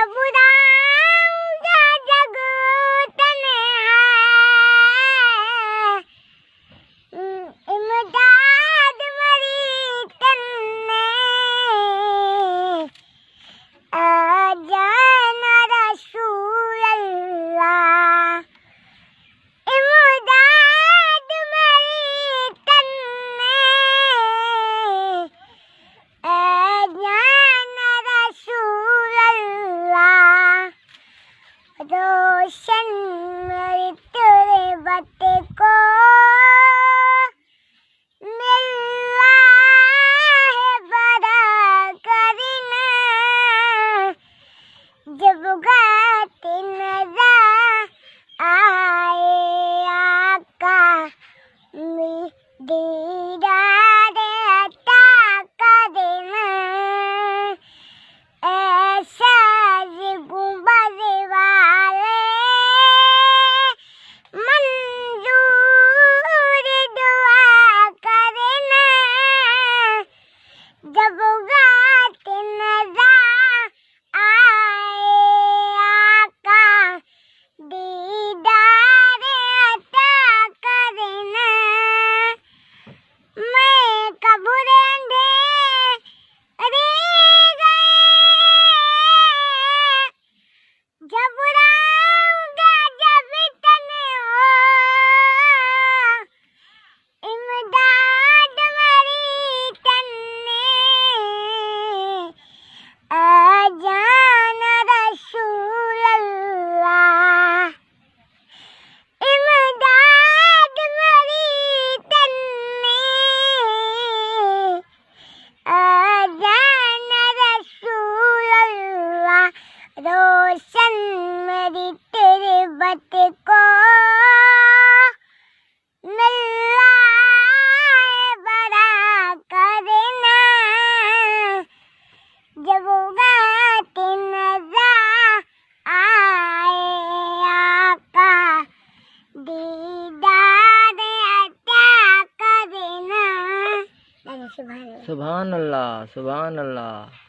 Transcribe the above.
जब उड़ाऊंगा जग तन्हा, इमदाद मेरी तन्ने, आ जाना रसूल अल्लाह, इमदाद मेरी तन्ने, आ जाना रसूल अल्लाह, रोशन मेरी तेरे बते को मिला है बड़ा करना, जब गाते नजर आए आका, दीदार अता करना, ऐसा गुंबद वाले मंजूर दुआ करना, जब गाते नजर आए आका, दीदार अता करना। मैं कब्र अंधेरे गए, जब उड़ाऊंगा जब तन्हा, इमदाद मेरी तन्ने, आ जाना रसूल अल्लाह, इमदाद मेरी तन्ने, आ जाना रसूल अल्लाह, रोशन मेरी तेरे बत को मिला है बड़ा करना, जब गाते नजर आए आका, दीदार अता करना। सुभान अल्लाह, सुभान अल्लाह।